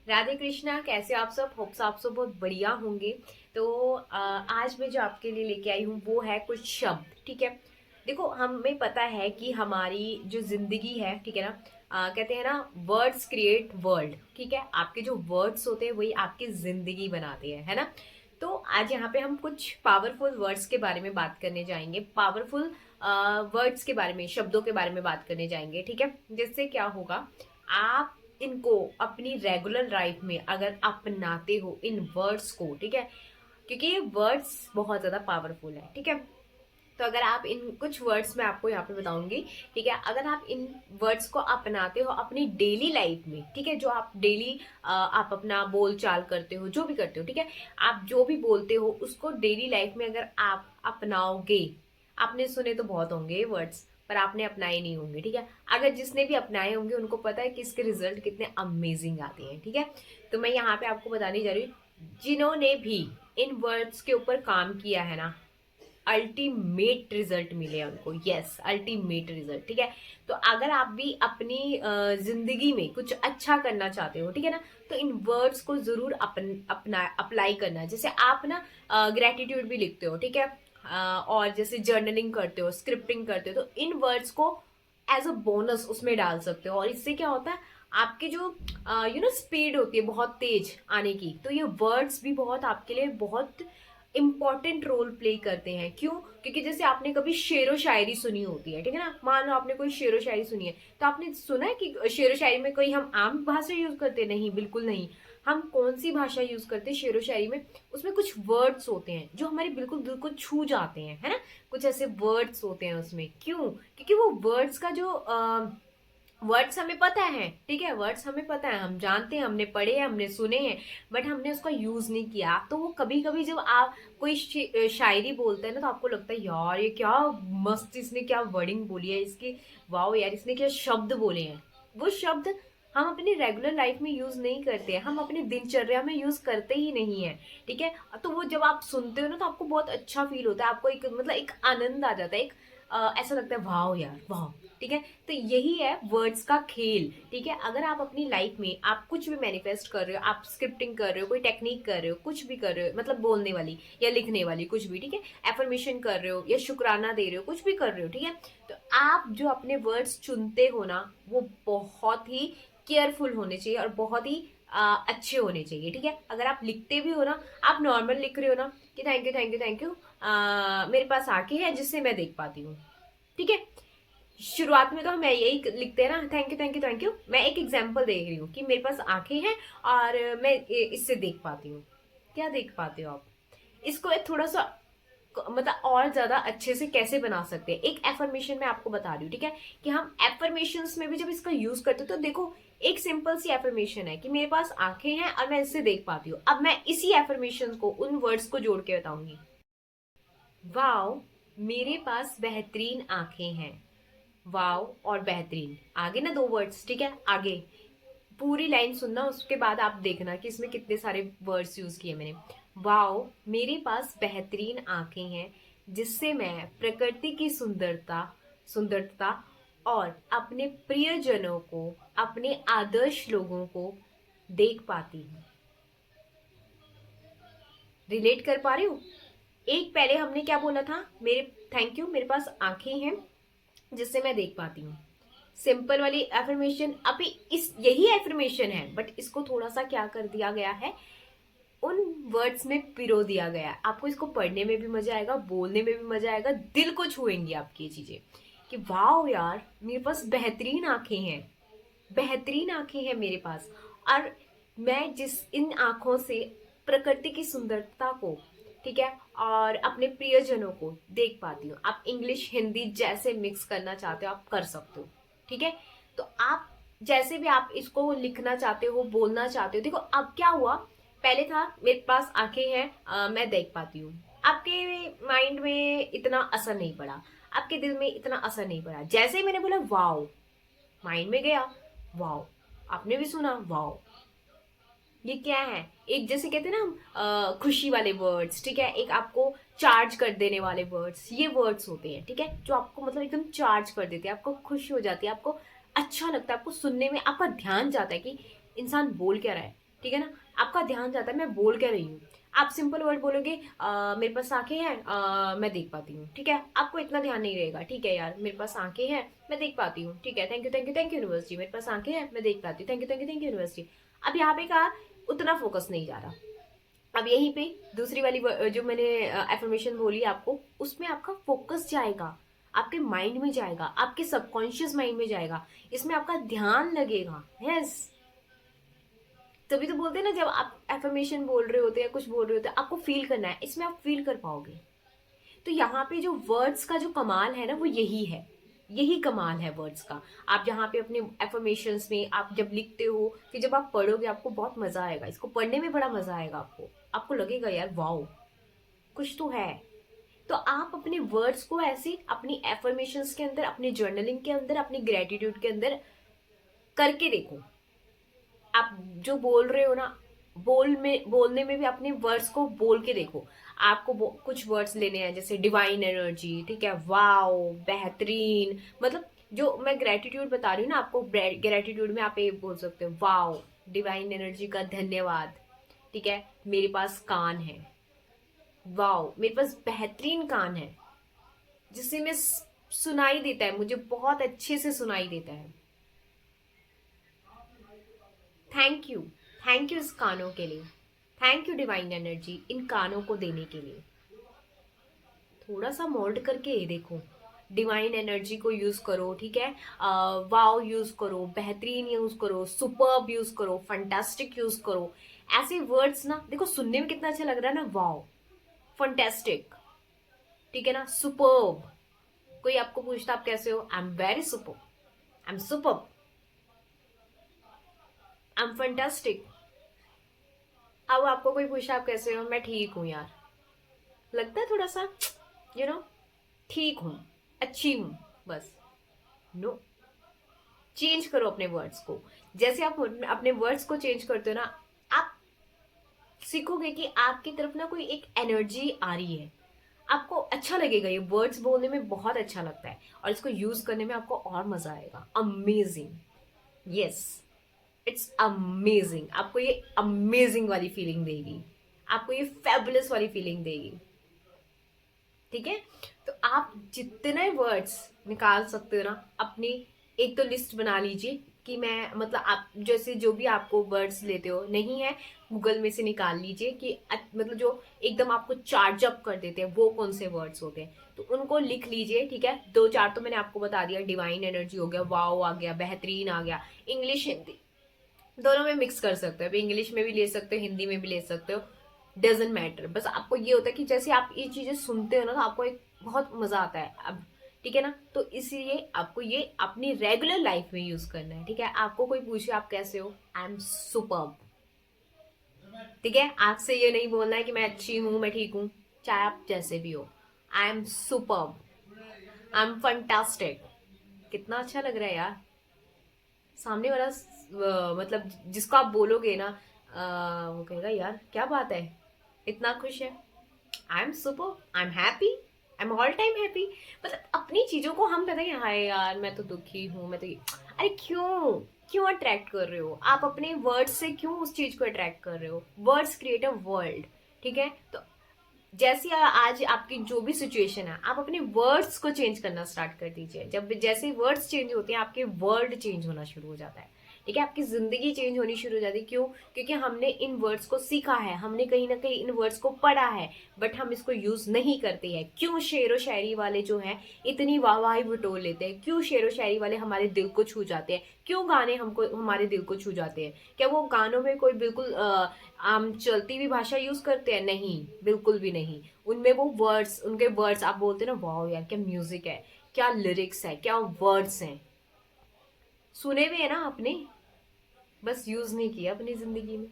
राधे कृष्णा। कैसे आप सब? होप्स आप सब बहुत बढ़िया होंगे। तो आज मैं जो आपके लिए लेके आई हूँ वो है कुछ शब्द। ठीक है, देखो हमें पता है कि हमारी जो जिंदगी है, ठीक है ना, कहते हैं ना, वर्ड्स क्रिएट वर्ल्ड। ठीक है, आपके जो वर्ड्स होते हैं वही आपकी जिंदगी बनाते हैं, है ना। तो आज यहाँ पे हम कुछ पावरफुल वर्ड्स के बारे में बात करने जाएंगे, पावरफुल वर्ड्स के बारे में, शब्दों के बारे में बात करने जाएंगे। ठीक है, जिससे क्या होगा, आप इनको अपनी रेगुलर लाइफ में अगर अपनाते हो इन वर्ड्स को, ठीक है, क्योंकि ये वर्ड्स बहुत ज्यादा पावरफुल है। ठीक है, तो अगर आप इन कुछ वर्ड्स मैं आपको यहाँ पे बताऊंगी, ठीक है, अगर आप इन वर्ड्स को अपनाते हो अपनी डेली लाइफ में, ठीक है, जो आप डेली आप अपना बोल चाल करते हो, जो भी करते हो, ठीक है, आप जो भी बोलते हो उसको डेली लाइफ में अगर आप अपनाओगे, आपने सुने तो बहुत होंगे ये वर्ड्स पर आपने अपनाए नहीं होंगे। ठीक है, अगर जिसने भी अपनाए होंगे उनको पता है कि इसके रिजल्ट कितने अमेजिंग आते हैं। ठीक है, तो मैं यहाँ पे आपको बताने जा रही हूँ, जिन्होंने भी इन वर्ड्स के ऊपर काम किया है ना, अल्टीमेट रिजल्ट मिले उनको। Yes, ultimate result. ठीक है, तो अगर आप भी अपनी जिंदगी में कुछ अच्छा करना चाहते हो, ठीक है ना, तो इन वर्ड्स को जरूर अपना अप्लाई करना। जैसे आप ना ग्रेटिट्यूड भी लिखते हो, ठीक है, और जैसे जर्नलिंग करते हो, स्क्रिप्टिंग करते हो, तो इन वर्ड्स को एज अ बोनस उसमें डाल सकते हो। और इससे क्या होता है, आपके जो स्पीड होती है बहुत तेज आने की, तो ये वर्ड्स भी बहुत आपके लिए बहुत इंपॉर्टेंट रोल प्ले करते हैं। क्यों? क्योंकि जैसे आपने कभी शेरो शायरी सुनी होती है, ठीक है ना, मान लो आपने कोई शेरो शायरी सुनी है, तो आपने सुना है कि शेरो शायरी में कोई हम आम भाषा यूज करते? नहीं, बिल्कुल नहीं। हम कौन सी भाषा यूज करते हैं शेरो शायरी में? उसमें कुछ वर्ड्स होते हैं जो हमारे बिल्कुल दिल को छू जाते हैं, है ना। कुछ ऐसे वर्ड्स होते हैं उसमें। क्यों? क्योंकि वो वर्ड्स का जो वर्ड्स हमें पता है, ठीक है, वर्ड्स हमें पता है, हम जानते हैं, हमने पढ़े हैं, हमने सुने हैं, बट हमने उसका यूज नहीं किया। तो वो कभी कभी जब आप कोई शायरी बोलते हैं ना, तो आपको लगता है यार ये क्या मस्त, इसने क्या वर्डिंग बोली है इसकी, वाओ यार इसने क्या शब्द बोले हैं। वो शब्द हम अपनी रेगुलर लाइफ में यूज नहीं करते हैं, हम अपनी दिनचर्या में यूज करते ही नहीं है। ठीक है, तो वो जब आप सुनते हो ना, तो आपको बहुत अच्छा फील होता है, आपको एक मतलब एक आनंद आ जाता है, एक ऐसा लगता है वाह यार वाह। ठीक है, तो यही है वर्ड्स का खेल। ठीक है, अगर आप अपनी लाइफ में आप कुछ भी मैनिफेस्ट कर रहे हो, आप स्क्रिप्टिंग कर रहे हो, कोई टेक्निक कर रहे हो, कुछ भी कर रहे हो, मतलब बोलने वाली या लिखने वाली कुछ भी, ठीक है, एफर्मेशन कर रहे हो या शुक्राना दे रहे हो, कुछ भी कर रहे हो, ठीक है, तो आप जो अपने वर्ड्स चुनते हो ना, वो बहुत ही केयरफुल होने चाहिए और बहुत ही अच्छे होने चाहिए। ठीक है, अगर आप लिखते भी हो ना, आप नॉर्मल लिख रहे हो ना कि thank you thank you thank you, मेरे पास आंखें हैं जिससे मैं देख पाती हूँ, ठीक है, शुरुआत में तो हम यही लिखते हैं ना, thank you thank you thank you. मैं एक एग्जांपल देख रही हूँ कि मेरे पास आंखें हैं और मैं इससे देख पाती हूँ। क्या देख पाते हो आप? इसको एक थोड़ा सा मतलब और ज्यादा अच्छे से कैसे बना सकते हैं, एक एफर्मेशन मैं आपको बता रही हूँ। ठीक है, कि हम एफर्मेशन में भी जब इसका यूज करते हैं, तो देखो एक सिंपल सी एफर्मेशन है कि मेरे पास आंखें हैं और मैं इससे देख पाती हूँ। अब मैं इसी एफर्मेशन को, उन वर्ड्स को जोड़ के बताऊंगी। वाओ, मेरे पास बेहतरीन आंखें हैं। वाओ और बेहतरीन, आगे ना दो वर्ड्स, ठीक है, आगे पूरी लाइन सुनना, उसके बाद आप देखना कि इसमें कितने सारे वर्ड्स यूज किए मैंने। वाओ, मेरे पास बेहतरीन आंखें हैं जिससे मैं प्रकृति की सुंदरता सुंदरता और अपने प्रियजनों को, अपने आदर्श लोगों को देख पाती हूँ। रिलेट कर पा रही हूँ? एक पहले हमने क्या बोला था, मेरे थैंक यू, मेरे पास आंखें हैं जिससे मैं देख पाती हूँ, सिंपल वाली एफर्मेशन। अभी इस यही एफर्मेशन है, बट इसको थोड़ा सा क्या कर दिया गया है, उन वर्ड्स में पिरो दिया गया है। आपको इसको पढ़ने में भी मजा आएगा, बोलने में भी मजा आएगा, दिल को छुएंगी आपकी ये चीजें कि वाह यार मेरे पास बेहतरीन आंखें हैं, बेहतरीन आंखें हैं मेरे पास, और मैं जिस इन आंखों से प्रकृति की सुंदरता को, ठीक है, और अपने प्रियजनों को देख पाती हूँ। आप इंग्लिश हिंदी जैसे मिक्स करना चाहते हो आप कर सकते हो। ठीक है, तो आप जैसे भी आप इसको लिखना चाहते हो, बोलना चाहते हो, देखो अब क्या हुआ, पहले था मेरे पास आंखें हैं, मैं देख पाती हूँ, आपके माइंड में इतना असर नहीं पड़ा, आपके दिल में इतना असर नहीं पड़ा। जैसे ही मैंने बोला वाओ, माइंड में गया, वाओ, आपने भी सुना वाओ। ये क्या है, एक जैसे कहते हैं ना हम खुशी वाले वर्ड्स, ठीक है, एक आपको चार्ज कर देने वाले वर्ड्स, ये वर्ड्स होते हैं, ठीक है, जो आपको मतलब एकदम चार्ज कर देते हैं, आपको खुशी हो जाती है, आपको अच्छा लगता है, आपको सुनने में आपका ध्यान जाता है कि इंसान बोल क्या रहा है। ठीक है ना, आपका ध्यान जाता है मैं बोल क्या रही हूँ। आप सिंपल वर्ड बोलोगे मेरे पास आंखें हैं, मैं देख पाती हूँ, ठीक है, आपको इतना ध्यान नहीं रहेगा। ठीक है यार, मेरे पास आंखें हैं, मैं देख पाती हूँ, ठीक है, thank you thank you thank U university, मेरे पास आंखें हैं, मैं देख पाती हूँ, thank you thank you thank U university. अब यहाँ पे कहा उतना फोकस नहीं जा रहा। अब यहीं पे दूसरी वाली जो मैंने एफर्मेशन बोली आपको, उसमें आपका फोकस जाएगा, आपके माइंड में जाएगा, आपके सबकॉन्शियस माइंड में जाएगा, इसमें आपका ध्यान लगेगा। यस, तभी तो बोलते हैं ना, जब आप एफर्मेशन बोल रहे होते हैं, कुछ बोल रहे होते हैं, आपको फील करना है, इसमें आप फील कर पाओगे। तो यहाँ पे जो वर्ड्स का जो कमाल है ना, वो यही है, यही कमाल है वर्ड्स का। आप जहाँ पे अपने एफर्मेशंस में आप जब लिखते हो, कि जब आप पढ़ोगे आपको बहुत मजा आएगा, इसको पढ़ने में बड़ा मजा आएगा आपको। आपको लगेगा यार वाओ, कुछ तो है। तो आप अपने वर्ड्स को ऐसे अपनी एफर्मेशंस के अंदर, अपने जर्नलिंग के अंदर, अपनी ग्रेटिट्यूड के अंदर करके देखो। आप जो बोल रहे हो ना, बोलने में भी अपने वर्ड्स को बोल के देखो। आपको कुछ वर्ड्स लेने हैं, जैसे डिवाइन एनर्जी, ठीक है, वाओ, बेहतरीन, मतलब जो मैं ग्रेटिट्यूड बता रही हूँ ना आपको, ग्रेटिट्यूड में आप ये बोल सकते हो, वाओ, डिवाइन एनर्जी का धन्यवाद, ठीक है, मेरे पास कान है, वाओ, मेरे पास बेहतरीन कान है, जिससे मैं सुनाई देता है, मुझे बहुत अच्छे से सुनाई देता है, थैंक यू, थैंक यू इस कानों के लिए, thank you divine energy in कानों को देने के लिए। थोड़ा सा मोल्ड करके ये देखो, डिवाइन एनर्जी को यूज करो, ठीक है, वाओ यूज करो, बेहतरीन यूज करो, सुपर्ब यूज करो, फंटास्टिक यूज करो। ऐसे वर्ड्स ना देखो, सुनने में कितना अच्छा लग रहा है ना, वाओ, फंटास्टिक, ठीक है ना, सुपर्ब। कोई आपको पूछता आप कैसे हो, I am very super, I am super, I am fantastic. अब आपको कोई पूछा आप कैसे हो, मैं ठीक हूं यार, लगता है थोड़ा सा यू नो ठीक हूं, अच्छी हूं, बस। नो, चेंज करो अपने वर्ड्स को। जैसे आप अपने वर्ड्स को चेंज करते हो ना, आप सीखोगे कि आपकी तरफ ना कोई एक एनर्जी आ रही है, आपको अच्छा लगेगा, ये वर्ड्स बोलने में बहुत अच्छा लगता है, और इसको यूज करने में आपको और मजा आएगा। अमेजिंग, यस, इट्स अमेजिंग, आपको ये अमेजिंग वाली फीलिंग देगी, आपको ये फेबुलस वाली फीलिंग देगी, ठीक है। तो आप जितने वर्ड्स निकाल सकते हो ना अपनी, एक तो लिस्ट बना लीजिए कि मैं, मतलब आप जैसे जो भी आपको वर्ड्स लेते हो, नहीं है गूगल में से निकाल लीजिए कि मतलब जो एकदम आपको चार्ज अप कर देते हैं वो कौन से वर्ड्स होते हैं, तो उनको लिख लीजिए, ठीक है। दो चार तो मैंने आपको बता दिया, डिवाइन एनर्जी हो गया, वाओ आ गया, बेहतरीन आ गया, इंग्लिश हिंदी दोनों में मिक्स कर सकते हो, अभी इंग्लिश में भी ले सकते हो, हिंदी में भी ले सकते हो, डजेंट मैटर। बस आपको ये होता है कि जैसे आप ये चीजें सुनते हो ना, तो आपको एक बहुत मजा आता है अब, ठीक है ना। तो इसलिए आपको ये अपनी रेगुलर लाइफ में यूज करना है, ठीक है। आपको कोई पूछे आप कैसे हो, आई एम सुपर्ब, ठीक है। आपसे ये नहीं बोलना है कि मैं अच्छी हूं, मैं ठीक हूं, चाहे आप जैसे भी हो, I am superb, I am fantastic. कितना अच्छा लग रहा है यार, सामने वाला मतलब जिसको आप बोलोगे ना, वो कहेगा यार क्या बात है, इतना खुश है, I am super, I am happy, I am all time happy. मतलब अपनी चीजों को हम कहते हैं हाय यार मैं तो दुखी हूं, मैं तो अरे क्यों, क्यों अट्रैक्ट कर रहे हो आप अपने वर्ड्स से, क्यों उस चीज को अट्रैक्ट कर रहे हो। वर्ड्स क्रिएट अ वर्ल्ड, ठीक है। तो जैसी आज आपकी जो भी सिचुएशन है, आप अपने वर्ड्स को चेंज करना स्टार्ट कर दीजिए। जब जैसे वर्ड्स चेंज होते हैं, आपके वर्ल्ड चेंज होना शुरू हो जाता है, ठीक है। आपकी जिंदगी चेंज होनी शुरू हो जाती है, क्यों, क्योंकि हमने इन वर्ड्स को सीखा है, हमने कहीं ना कहीं इन वर्ड्स को पढ़ा है, बट हम इसको यूज नहीं करते हैं। क्यों शेर व शायरी वाले जो हैं इतनी वाहवाही बटोर लेते हैं, क्यों शेर व शायरी वाले हमारे दिल को छू जाते हैं, क्यों गाने हमको हमारे दिल को छू जाते हैं। क्या वो गानों में कोई बिल्कुल आम चलती हुई भाषा यूज करते हैं, नहीं, बिल्कुल भी नहीं। उनमें वो वर्ड्स, उनके वर्ड्स आप बोलते हैं ना, वाओ यार क्या म्यूजिक है, क्या लिरिक्स है, क्या वर्ड्स हैं, सुने हुए है ना आपने, बस यूज नहीं किया अपनी जिंदगी में।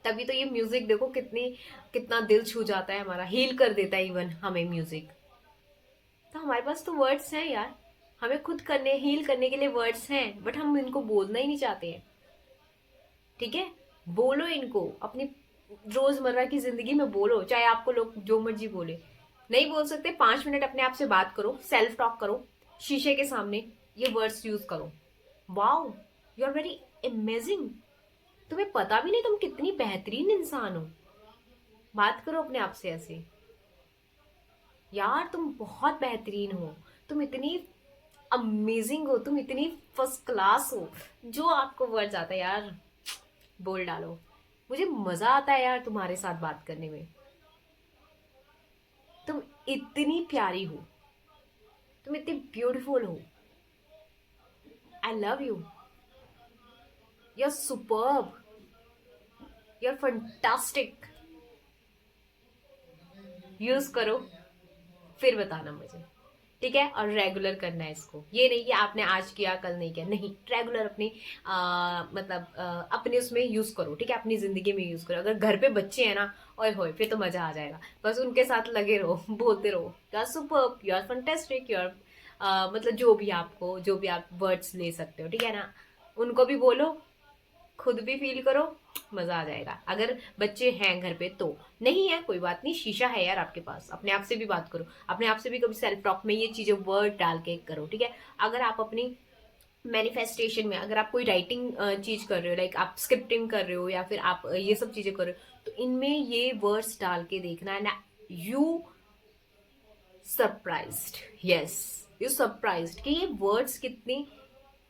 तभी तो ये म्यूजिक देखो कितनी, कितना दिल छू जाता है हमारा, हील कर देता है इवन हमें म्यूजिक। तो हमारे पास तो वर्ड्स हैं यार, हमें खुद करने, हील करने के लिए वर्ड्स हैं, बट हम इनको बोलना ही नहीं चाहते हैं, ठीक है। बोलो इनको अपनी रोजमर्रा की जिंदगी में बोलो, चाहे आपको लोग जो मर्जी बोले। नहीं बोल सकते, 5 मिनट अपने आप से बात करो, सेल्फ टॉक करो शीशे के सामने, ये वर्ड्स यूज करो, wow, you are very amazing, तुम्हें पता भी नहीं तुम कितनी बेहतरीन इंसान हो। बात करो अपने आप से ऐसे, यार तुम बहुत बेहतरीन हो, तुम इतनी अमेजिंग हो, तुम इतनी फर्स्ट क्लास हो। जो आपको वर्ड्स आता है यार बोल डालो। मुझे मजा आता है यार तुम्हारे साथ बात करने में। तुम इतनी प्यारी हो, तुम इतनी ब्यूटीफुल हो। I love you, you are superb, you are fantastic. Use करो, फिर बताना मुझे, ठीक है। और रेगुलर करना है इसको, ये नहीं कि आपने आज किया कल नहीं किया, नहीं, रेगुलर अपनी मतलब अपने उसमें यूज करो, ठीक है, अपनी जिंदगी में यूज करो। अगर घर पे बच्चे हैं ना, ओए होए, फिर तो मजा आ जाएगा। बस उनके साथ लगे रहो, बोलते रहो you are superb, you are fantastic, you are मतलब जो भी आप वर्ड्स ले सकते हो, ठीक है ना, उनको भी बोलो, खुद भी फील करो, मजा आ जाएगा। अगर बच्चे हैं घर पे तो, नहीं है कोई बात नहीं, शीशा है यार आपके पास, अपने आप से भी बात करो, अपने आप से भी कभी सेल्फ टॉक में ये चीजें वर्ड डाल के करो, ठीक है। अगर आप अपनी मैनिफेस्टेशन में, अगर आप कोई राइटिंग चीज कर रहे हो, लाइक आप स्क्रिप्टिंग कर रहे हो या फिर आप ये सब चीजें कर रहे हो, तो इनमें ये वर्ड्स डाल के देखना है ना, you surprised, yes, you surprised कि ये वर्ड्स कितनी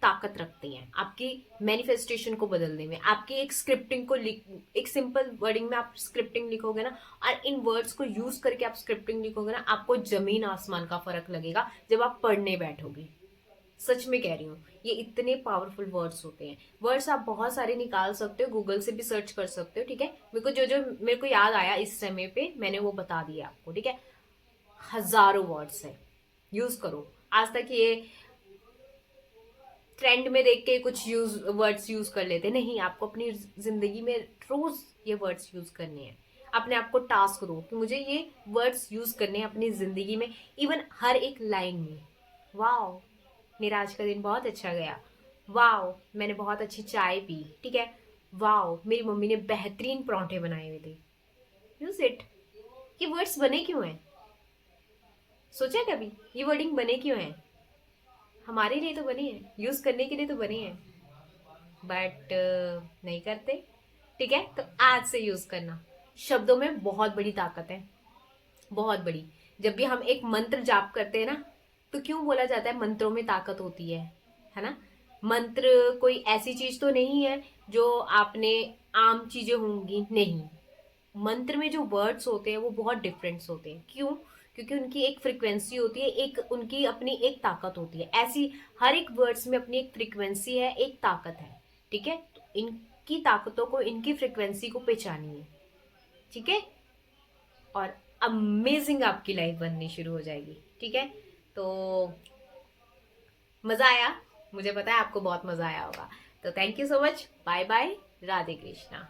ताकत रखती हैं आपकी मैनिफेस्टेशन को बदलने में, आपकी एक स्क्रिप्टिंग को एक सिंपल वर्डिंग में आप स्क्रिप्टिंग लिखोगे ना, और इन वर्ड्स को यूज करके आप स्क्रिप्टिंग लिखोगे ना, आपको जमीन आसमान का फर्क लगेगा जब आप पढ़ने बैठोगे। सच में कह रही हूँ, ये इतने पावरफुल वर्ड्स होते हैं। वर्ड्स आप बहुत सारे निकाल सकते हो, गूगल से भी सर्च कर सकते हो, ठीक है। मेरे को जो जो मेरे को याद आया इस समय पे मैंने वो बता दिया आपको, ठीक है। हजारों वर्ड्स है, यूज करो। आज तक ये ट्रेंड में देख के कुछ वर्ड्स यूज कर लेते, नहीं, आपको अपनी जिंदगी में रोज ये वर्ड्स यूज करने हैं। अपने आप को टास्क दो कि मुझे ये वर्ड्स यूज करने हैं अपनी जिंदगी में, इवन हर एक लाइन में। वाओ, मेरा आज का दिन बहुत अच्छा गया। वाओ, मैंने बहुत अच्छी चाय पी, ठीक है। वाओ, मेरी मम्मी ने बेहतरीन परांठे बनाए हुए थे। Use it. ये वर्ड्स बने क्यों हैं? सोचा कभी ये वर्डिंग बने क्यों हैं? हमारे लिए तो बनी है, यूज करने के लिए तो बनी है, बट नहीं करते, ठीक है। तो आज से यूज करना। शब्दों में बहुत बड़ी ताकत है, बहुत बड़ी। जब भी हम एक मंत्र जाप करते हैं ना, तो क्यों बोला जाता है मंत्रों में ताकत होती है ना। मंत्र कोई ऐसी चीज तो नहीं है जो आपने आम चीजें होंगी, नहीं। मंत्र में जो वर्ड्स होते हैं वो बहुत डिफरेंट्स होते हैं। क्यों? क्योंकि उनकी एक फ्रिक्वेंसी होती है, एक उनकी अपनी एक ताकत होती है। ऐसी हर एक वर्ड्स में अपनी एक फ्रिक्वेंसी है, एक ताकत है, ठीक है। तो इनकी ताकतों को, इनकी फ्रिक्वेंसी को पहचानिए, ठीक है। और अमेजिंग आपकी लाइफ बननी शुरू हो जाएगी, ठीक है। तो मजा आया, मुझे पता है आपको बहुत मजा आया होगा। तो thank you so much, bye bye, Radhe Krishna.